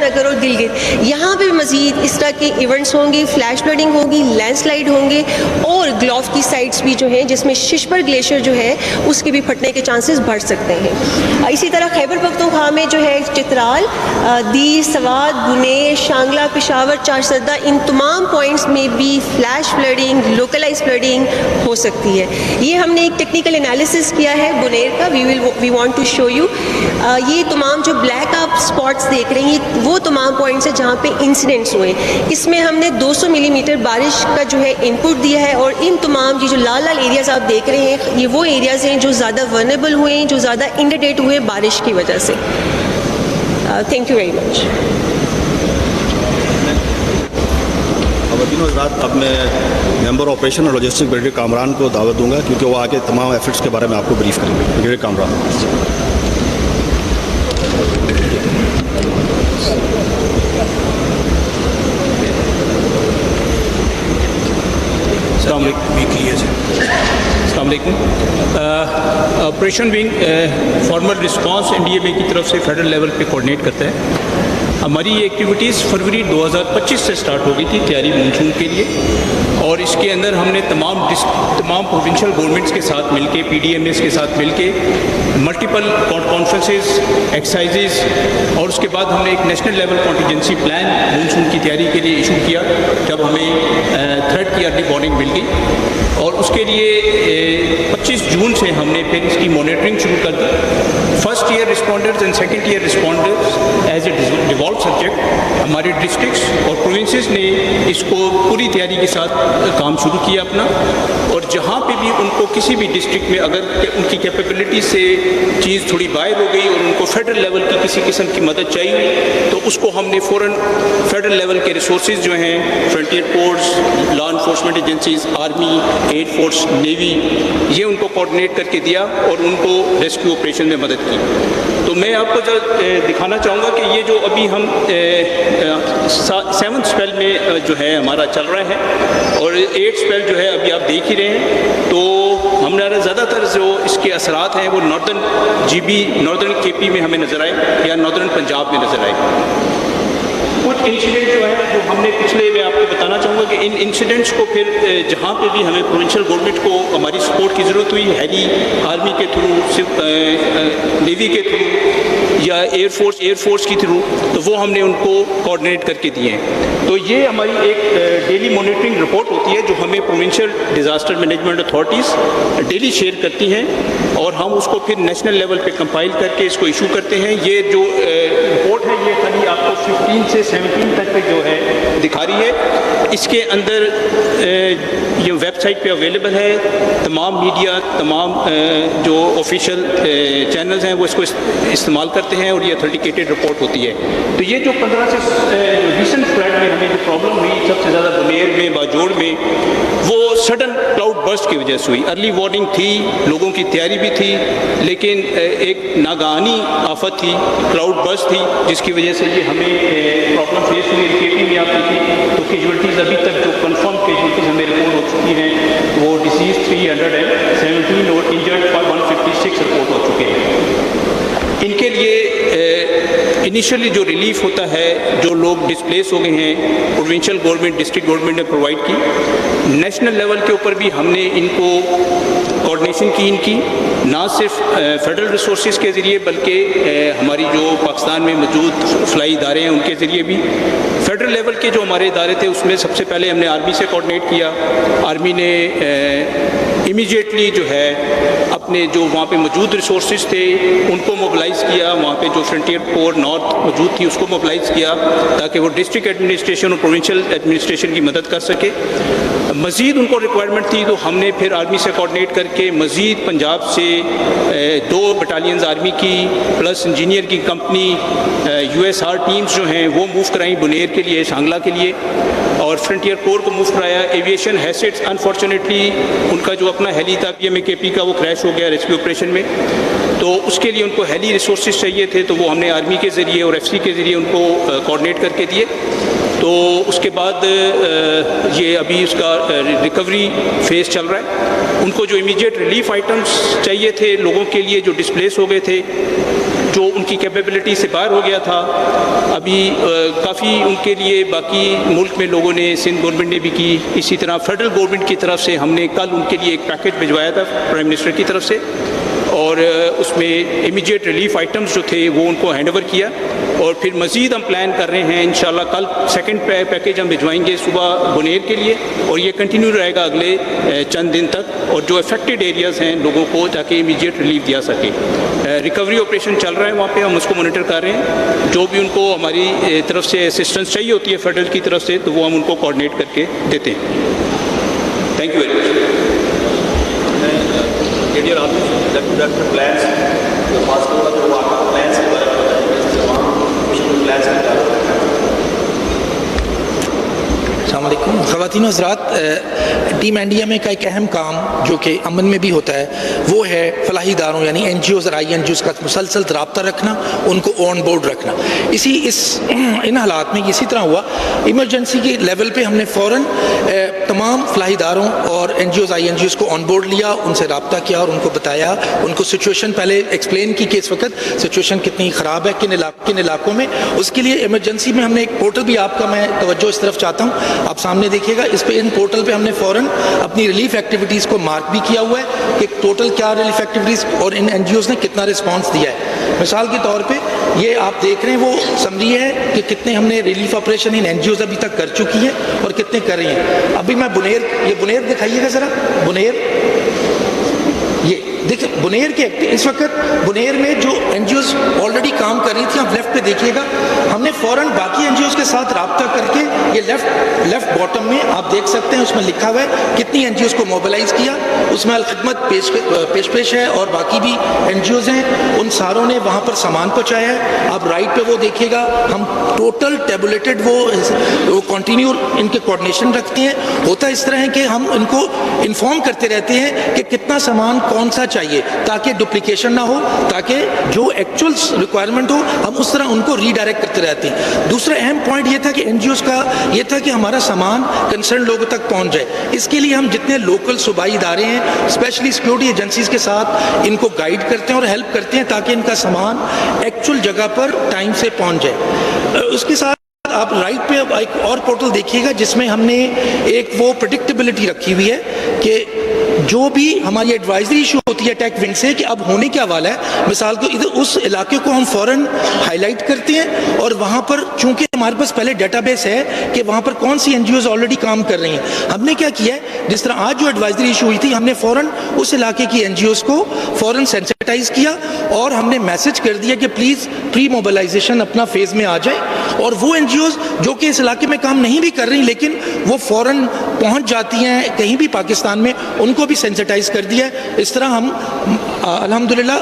नगर और गिलगित, यहाँ पे मज़ीद इस तरह के इवेंट्स होंगे, फ्लैश फ्लडिंग होगी, लैंडस्लाइड होंगे और ग्लोव की साइट्स भी जो हैं जिसमें शिशपर ग्लेशियर जो है उसके भी फटने के चांसेस बढ़ सकते हैं। इसी तरह खैबर पख्तूनख्वा में जो है चित्राल, दीर, सवात, बुनेर, शांगला, पेशावर, चारसदा, इन तमाम पॉइंट्स में भी फ्लैश फ्लडिंग, लोकलाइज फ्लडिंग हो सकती है। ये हमने एक टेक्निकल एनालिसिस किया है बुनेर का, we want to show you. ये तमाम जो ब्लैक आप स्पॉट्स देख रहे हैं ये वो तमाम पॉइंट्स हैं जहाँ पे इंसिडेंट्स हुए। इसमें हमने 200 मिलीमीटर बारिश का जो है इनपुट दिया है और इन तमाम ये जो लाल लाल एरियाज़ आप देख रहे हैं ये वो एरियाज़ हैं जो ज़्यादा वल्नरेबल हुए हैं, जो ज़्यादा इंडेटेड हुए बारिश की वजह से। Thank you very much. रात अब मैं मेंबर ऑपरेशन और लॉजिस्टिक ब्रिगेडियर कामरान को दावत दूंगा क्योंकि वो आके तमाम एफर्ट्स के बारे में आपको ब्रीफ करेंगे। Brigadier Kamran. Operation wing formal response NDMA की तरफ से फेडरल लेवल पे कोऑर्डिनेट करता है। हमारी ये एक्टिविटीज़ फरवरी 2025 से स्टार्ट हो गई थी तैयारी मानसून के लिए और इसके अंदर हमने तमाम प्रोविंशियल गवर्नमेंट्स के साथ मिलके, पीडीएमएस के साथ मिलके मल्टीपल कॉन्फ्रेंसेस, एक्सरसाइजेस और उसके बाद हमने एक national level contingency plan monsoon की तैयारी के लिए इशू किया जब हमें थ्रेट की अर्ली वार्निंग मिल गई और उसके लिए 25 जून से हमने फिर इसकी मॉनिटरिंग शुरू कर दी। First year responders and second year responders as a devolve subject हमारे डिस्ट्रिक्ट्स और प्रोविंसेस ने इसको पूरी तैयारी के साथ काम शुरू किया अपना और जहाँ पे भी उनको किसी भी डिस्ट्रिक्ट में अगर उनकी कैपेबिलिटी से चीज़ थोड़ी बाहर हो गई और उनको फेडरल लेवल की किसी किस्म की मदद चाहिए तो उसको हमने फ़ौरन फेडरल लेवल के रिसोर्सेज जो हैं frontier force, law enforcement agencies, army, air force, navy, ये उनको कोऑर्डिनेट करके दिया और उनको रेस्क्यू ऑपरेशन में मदद की। तो मैं आपको जो दिखाना चाहूँगा कि ये जो अभी हम 7th स्पेल में जो है हमारा चल रहा है और 8th स्पेल जो है अभी आप देख ही रहे हैं। तो हमारा ज़्यादातर जो इसके असरात हैं वो नॉर्दर्न जीबी, नॉर्दर्न केपी में हमें नज़र आए या नॉर्दर्न पंजाब में नज़र आए। कुछ इंसिडेंट जो है जो हमने पिछले में आपको बताना चाहूँगा कि इन इंसिडेंट्स को फिर जहाँ पे भी हमें प्रोविंशियल गवर्नमेंट को हमारी सपोर्ट की ज़रूरत हुई, हेली आर्मी के थ्रू, नेवी के थ्रू या एयरफोर्स की थ्रू, तो वो हमने उनको कोऑर्डिनेट करके दिए हैं। तो ये हमारी एक डेली मॉनिटरिंग रिपोर्ट होती है जो हमें provincial disaster management authorities daily share करती हैं और हम उसको फिर नेशनल लेवल पे कंपाइल करके इसको इशू करते हैं। ये जो रिपोर्ट है ये खाली आपको 15 से 17 तक पे जो है दिखा रही है। इसके अंदर ये वेबसाइट पे अवेलेबल है। तमाम मीडिया, तमाम जो ऑफिशियल चैनल्स हैं वो इसको इस्तेमाल करते हैं और ये अथेंटिकेटेड रिपोर्ट होती है। तो ये जो 15 से रिसेंट फ्लड में हमें जो प्रॉब्लम हुई सबसे ज़्यादा बुनेर में, बाजोड़ में, वो सडन क्लाउड बर्स्ट की वजह से हुई। अर्ली वार्निंग थी, लोगों की तैयारी भी थी, लेकिन एक नागानी आफत थी, क्लाउड बर्स्ट थी, जिसकी वजह से ये हमें प्रॉब्लम फेस हुई। केपी में आप देखिए तो कैजुअल्टीज़ अभी तक जो कन्फर्म कैजुअल्टीज़ हमें रिपोर्ट हो चुकी हैं वो डिसीज 317 और इंजर्ड 156 रिपोर्ट हो चुके हैं। इनके लिए इनिशियली जो रिलीफ होता है, जो लोग डिस्प्लेस हो गए हैं, प्रोविंशियल गवर्नमेंट, डिस्ट्रिक्ट गवर्नमेंट ने प्रोवाइड की। नेशनल लेवल के ऊपर भी हमने इनको कोऑर्डिनेशन की इनकी, ना सिर्फ फेडरल रिसोर्सेज के ज़रिए बल्कि हमारी जो पाकिस्तान में मौजूद फ्लाई इदारे हैं उनके ज़रिए भी। फेडरल लेवल के जो हमारे इदारे थे उसमें सबसे पहले हमने आर्मी से कोऑर्डिनेट किया। आर्मी ने इमीडिएटली जो है अपने जो वहाँ पे मौजूद रिसोर्सेज थे उनको मोबिलाइज़ किया। वहाँ पे जो फ्रंटियर कोर नॉर्थ मौजूद थी उसको मोबिलाइज़ किया ताकि वो डिस्ट्रिक्ट एडमिनिस्ट्रेशन और प्रोविंशियल एडमिनिस्ट्रेशन की मदद कर सके। मज़ीद उनको रिक्वायरमेंट थी तो हमने फिर आर्मी से कोऑर्डिनेट करके मज़ीद पंजाब से 2 बटालियंस आर्मी की प्लस इंजीनियर की कंपनी, USR टीम्स जो हैं वो मूव कराई बुनेर के लिए, शांगला के लिए, और फ्रंटियर कोर को मूव कराया। एविएशन हैसेट्स अनफॉर्चुनेटली उनका जो अपना हेली था PMAKP का वो क्रैश हो गया रेस्क्यू ऑपरेशन में, तो उसके लिए उनको हेली रिसोर्सेज चाहिए थे तो वो हमने आर्मी के ज़रिए और FC के ज़रिए उनको कोऑर्डिनेट करके दिए। तो उसके बाद ये अभी उसका रिकवरी फेज़ चल रहा है। उनको जो इमीडिएट रिलीफ आइटम्स चाहिए थे लोगों के लिए जो डिस्प्लेस हो गए थे, जो उनकी कैपेबिलिटी से बाहर हो गया था, अभी काफ़ी उनके लिए बाकी मुल्क में लोगों ने, सिंध गवर्नमेंट ने भी की, इसी तरह फेडरल गवर्नमेंट की तरफ से हमने कल उनके लिए एक पैकेज भिजवाया था प्राइम मिनिस्टर की तरफ से, और उसमें इमीडिएट रिलीफ आइटम्स जो थे वो उनको हैंड ओवर किया। और फिर मज़ीद हम प्लान कर रहे हैं, इंशाल्लाह कल सेकंड पैकेज हम भिजवाएंगे सुबह बुनेर के लिए, और ये कंटिन्यू रहेगा अगले चंद दिन तक, और जो अफेक्टेड एरियाज़ हैं लोगों को, ताकि इमीडिएट रिलीफ दिया सके। रिकवरी ऑपरेशन चल रहा है वहाँ पे, हम उसको मॉनिटर कर रहे हैं। जो भी उनको हमारी तरफ से असिस्टेंस चाहिए होती है फेडरल की तरफ से, तो वो हम उनको कोऑर्डिनेट करके देते हैं। Thank you very much. Plans जो फास्ट होगा तो वो आपका प्लान्स के बारे में बताइए, वहाँ प्लान्स के बारे में। अस्सलामुअलैकुम ख़वातीन व हज़रात, टीम इंडिया में का एक अहम काम जो कि अमन में भी होता है वो है फलाही इदारों यानी NGOs और INGOs का मुसलसल रब्ता रखना, उनको ऑन बोर्ड रखना। इन हालात में इसी तरह हुआ, इमरजेंसी के लेवल पे हमने फ़ौरन तमाम फलाही इदारों और NGOs INGOs को ऑन बोर्ड लिया, उनसे रब्ता किया और उनको बताया, उनको सिचुएशन पहले एक्सप्लेन की कि इस वक्त सिचुएशन कितनी ख़राब है किन इलाकों में। उसके लिए इमरजेंसी में हमने एक पोर्टल भी, आपका मैं तवज्जो इस तरफ चाहता हूँ, आप सामने देखिएगा, इस पे इन पोर्टल पे हमने फ़ौरन अपनी रिलीफ एक्टिविटीज़ को मार्क भी किया हुआ है कि टोटल क्या रिलीफ एक्टिविटीज़ और इन NGOs ने कितना रिस्पांस दिया है। मिसाल के तौर पे ये आप देख रहे हैं वो समरी है कि कितने हमने रिलीफ ऑपरेशन इन NGOs अभी तक कर चुकी हैं और कितने कर रही हैं। अभी मैं बुनेर दिखाइएगा ज़रा, बुनेर, ये देखिए बुनेर के इस वक्त बुनेर में जो NGOs ऑलरेडी काम कर रही थी, आप लेफ्ट पे देखिएगा, हमने फ़ौरन बाकी NGOs के साथ रब्ता करके ये लेफ्ट बॉटम में आप देख सकते हैं, उसमें लिखा हुआ है कितनी NGOs को मोबिलाइज़ किया, उसमें अल-खिदमत पेश है और बाकी भी NGOs हैं, उन सारों ने वहाँ पर सामान पहुँचाया है। आप राइट पे वो देखिएगा, हम टोटल टेबुलेटेड वो कंटिन्यू इनके कोऑर्डिनेशन रखते हैं। होता इस तरह है कि हम इनको इन्फॉर्म करते रहते हैं कि कितना सामान कौन सा चाहिए, ताकि डुप्लीकेशन ना हो, ताकि जो एक्चुअल रिक्वायरमेंट हो हम उस तरह उनको रीडायरेक्ट करते रहते हैं। दूसरा अहम पॉइंट ये था कि NGOs का ये था कि हमारा सामान कंसर्न लोगों तक पहुंच जाए। इसके लिए हम जितने लोकल सूबाई इदारे हैं, स्पेशली सिक्योरिटी एजेंसीज के साथ इनको गाइड करते हैं और हेल्प करते हैं ताकि इनका सामान एक्चुअल जगह पर टाइम से पहुंच जाए। उसके साथ आप राइट पे एक और पोर्टल देखिएगा जिसमें हमने एक वो प्रेडिक्टेबिलिटी रखी हुई है कि जो भी हमारी एडवाइजरी इशू होती है टेक विंग से कि अब होने क्या वाला है, मिसाल को इधर उस इलाके को हम फ़ौरन हाईलाइट करते हैं और वहाँ पर चूंकि हमारे पास पहले डेटाबेस है कि वहाँ पर कौन सी NGOs ऑलरेडी काम कर रही हैं, हमने क्या किया है, जिस तरह आज जो एडवाइजरी इशू हुई थी, हमने फ़ौरन उस इलाके की NGOs को फ़ौरन सेंसिटाइज किया और हमने मैसेज कर दिया कि प्लीज़ प्री मोबिलाइजेशन अपना फेज़ में आ जाए, और वो NGOs जो कि इस इलाके में काम नहीं भी कर रही लेकिन वो फ़ौरन पहुँच जाती हैं कहीं भी पाकिस्तान में, उनको भी सेंसिटाइज कर दिया है। इस तरह हम अल्हम्दुलिल्लाह